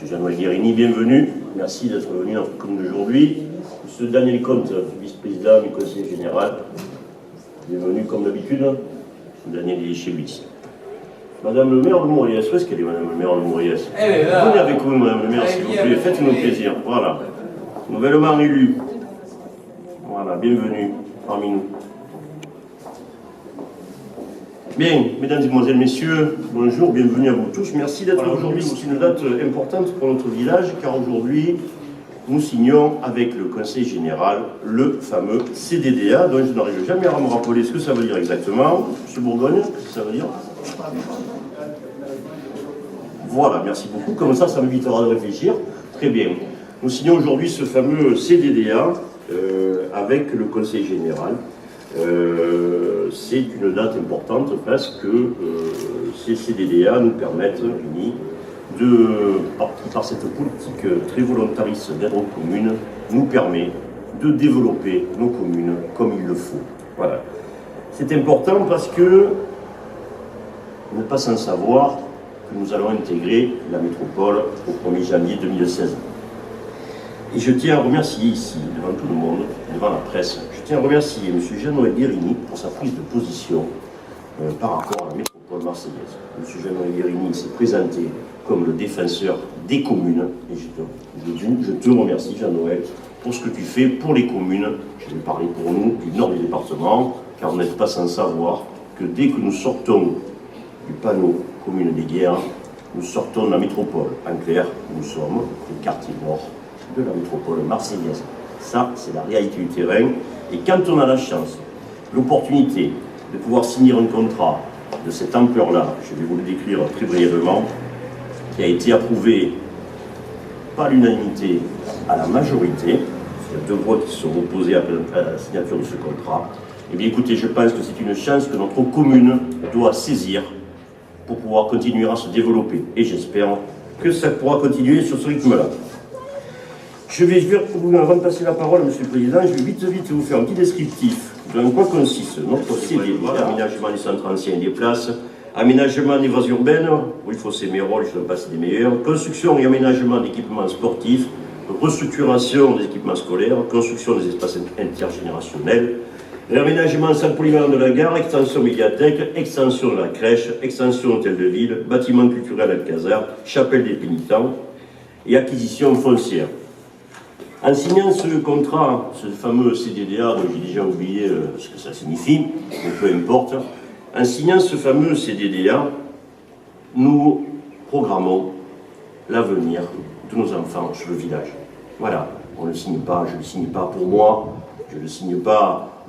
Monsieur Jean-Noël Guérini, bienvenue. Merci d'être venu dans notre commune d'aujourd'hui. Monsieur Daniel Comte, vice-président du conseil général. Bienvenue comme d'habitude. Daniel Yéchevitz. Madame le maire de Mauriès, où est-ce qu'elle est, Madame le maire de Mauriès? Venez avec nous, Madame le maire, s'il vous plaît. Faites-nous plaisir. Voilà. Nouvellement élu. Voilà, bienvenue parmi nous. Bien, mesdames et mesdemoiselles, messieurs, bonjour, bienvenue à vous tous. Merci d'être là aujourd'hui. C'est une date importante pour notre village, car aujourd'hui, nous signons avec le Conseil général le fameux CDDA, dont je n'arrive jamais à me rappeler ce que ça veut dire exactement. Monsieur Bourgogne, qu'est-ce que ça veut dire? Voilà, merci beaucoup. Comme ça m'évitera de réfléchir. Très bien. Nous signons aujourd'hui ce fameux CDDA avec le Conseil général. C'est une date importante parce que ces CDDA nous permettent, unis, par cette politique très volontariste d'aide aux communes, nous permet de développer nos communes comme il le faut. Voilà. C'est important parce que vous n'êtes pas sans savoir que nous allons intégrer la métropole au 1er janvier 2016. Et je tiens à remercier ici, devant tout le monde, devant la presse, je tiens à remercier M. Jean-Noël Guérini pour sa prise de position par rapport à la métropole marseillaise. M. Jean-Noël Guérini s'est présenté comme le défenseur des communes, et je te remercie, Jean-Noël, pour ce que tu fais pour les communes. Je vais parler pour nous du nord du département, car vous n'êtes pas sans savoir que dès que nous sortons du panneau commune des guerres, nous sortons de la métropole. En clair, nous sommes le quartier nord de la métropole marseillaise. Ça, c'est la réalité du terrain. Et quand on a la chance, l'opportunité de pouvoir signer un contrat de cette ampleur-là, je vais vous le décrire très brièvement, qui a été approuvé pas à l'unanimité, à la majorité, il y a 2 voix qui sont opposées à la signature de ce contrat, eh bien écoutez, je pense que c'est une chance que notre commune doit saisir pour pouvoir continuer à se développer. Et j'espère que ça pourra continuer sur ce rythme-là. Je vais avant de passer la parole, Monsieur le Président, je vais vite vous faire un petit descriptif de quoi consiste notre CD, aménagement des centres anciens et des places, aménagement des voies urbaines, où il faut s'aimer rôle, je ne sais pas si des meilleurs, construction et aménagement d'équipements sportifs, restructuration des équipements scolaires, construction des espaces intergénérationnels, l'aménagement salle polyvalente de la gare, extension médiathèque, extension de la crèche, extension hôtel de ville, bâtiment culturel Alcazar, chapelle des pénitents et acquisition foncière. En signant ce contrat, ce fameux CDDA, dont j'ai déjà oublié ce que ça signifie, mais peu importe, en signant ce fameux CDDA, nous programmons l'avenir de nos enfants sur le village. Voilà, on ne le signe pas, je ne le signe pas pour moi, je ne le signe pas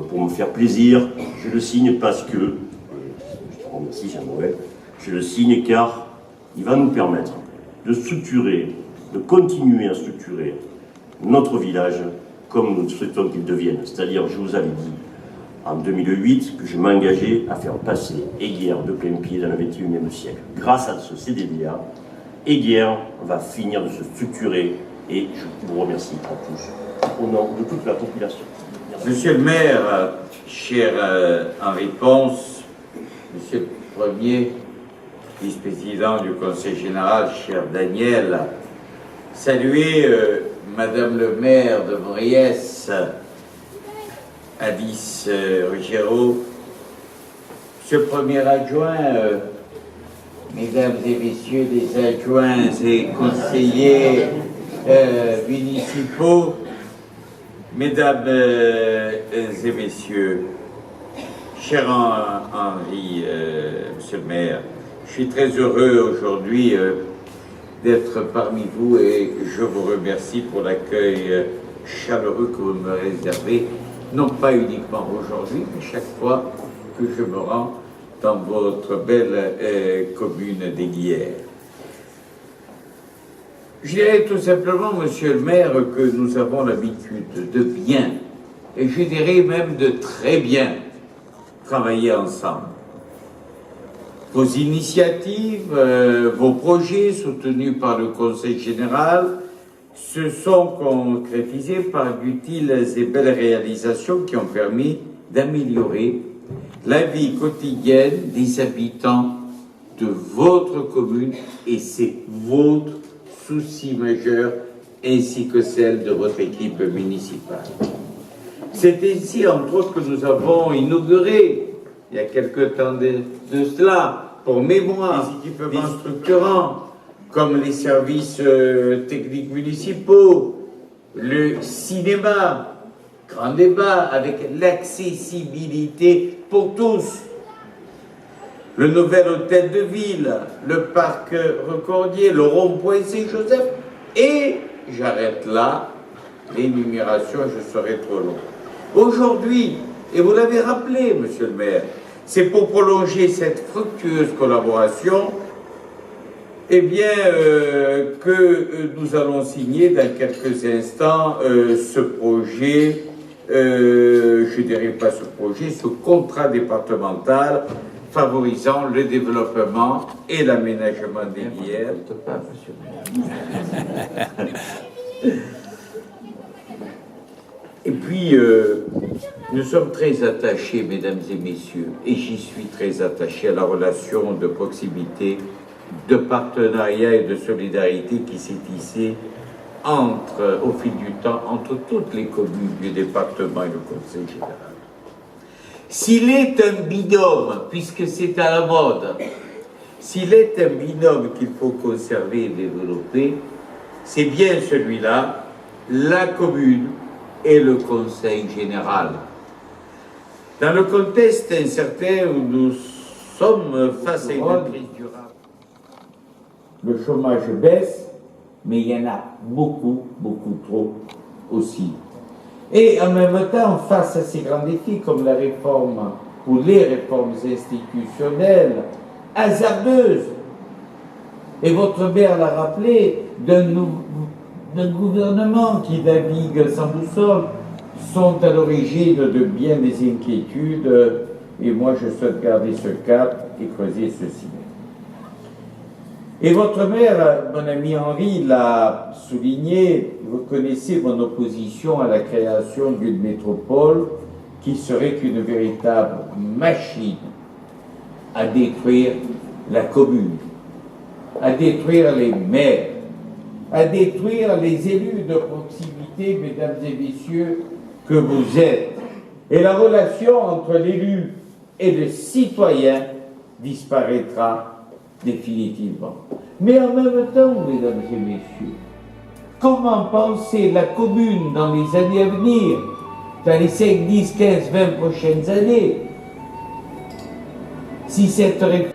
pour me faire plaisir, je le signe parce que, je te remercie Jean-Noël, je le signe car il va nous permettre de structurer, de continuer à structurer notre village comme nous souhaitons qu'il devienne. C'est-à-dire, je vous avais dit en 2008 que je m'engageais à faire passer Eyguières de plein pied dans le XXIe siècle. Grâce à ce CDDA, Eyguières va finir de se structurer et je vous remercie à tous au nom de toute la population. Merci. Monsieur le maire, cher Henri Ponce, monsieur le premier vice-président du Conseil général, cher Daniel, saluez Madame le maire de Mauriès, Alice Ruggiero, monsieur le premier adjoint, mesdames et messieurs les adjoints et conseillers municipaux, mesdames et messieurs, cher Henri, monsieur le maire, je suis très heureux aujourd'hui d'être parmi vous et je vous remercie pour l'accueil chaleureux que vous me réservez, non pas uniquement aujourd'hui, mais chaque fois que je me rends dans votre belle commune d'Eyguières. Je dirais tout simplement, monsieur le maire, que nous avons l'habitude de bien, et je dirais même de très bien, travailler ensemble. Vos initiatives, vos projets soutenus par le Conseil général se sont concrétisés par d'utiles et belles réalisations qui ont permis d'améliorer la vie quotidienne des habitants de votre commune, et c'est votre souci majeur ainsi que celle de votre équipe municipale. C'est ici, entre autres, que nous avons inauguré, il y a quelque temps de cela, pour mémoire, des équipements structurants, comme les services techniques municipaux, le cinéma, grand débat avec l'accessibilité pour tous, le nouvel hôtel de ville, le parc Recordier, le rond-point Saint-Joseph, et j'arrête là, l'énumération, je serai trop long. Aujourd'hui, et vous l'avez rappelé, monsieur le maire, c'est pour prolonger cette fructueuse collaboration, eh bien, que nous allons signer dans quelques instants ce projet, je dirais pas ce projet, ce contrat départemental favorisant le développement et l'aménagement des rivières. Et puis, nous sommes très attachés, mesdames et messieurs, et j'y suis très attaché à la relation de proximité, de partenariat et de solidarité qui s'est tissée au fil du temps entre toutes les communes du département et le conseil général. S'il est un binôme, puisque c'est à la mode, s'il est un binôme qu'il faut conserver et développer, c'est bien celui-là, la commune et le conseil général. Dans le contexte incertain où nous sommes face à une crise durable, le chômage baisse, mais il y en a beaucoup, beaucoup trop aussi. Et en même temps, face à ces grands défis comme la réforme ou les réformes institutionnelles hasardeuses, et votre maire l'a rappelé, d'un gouvernement qui navigue sans boussole, sont à l'origine de bien des inquiétudes, et moi je souhaite garder ce cap et creuser ceci. Et votre maire, mon ami Henri, l'a souligné, vous connaissez mon opposition à la création d'une métropole qui serait une véritable machine à détruire la commune, à détruire les maires, à détruire les élus de proximité, mesdames et messieurs, que vous êtes. Et la relation entre l'élu et le citoyen disparaîtra définitivement. Mais en même temps, mesdames et messieurs, comment penser la commune dans les années à venir, dans les 5, 10, 15, 20 prochaines années, si cette réforme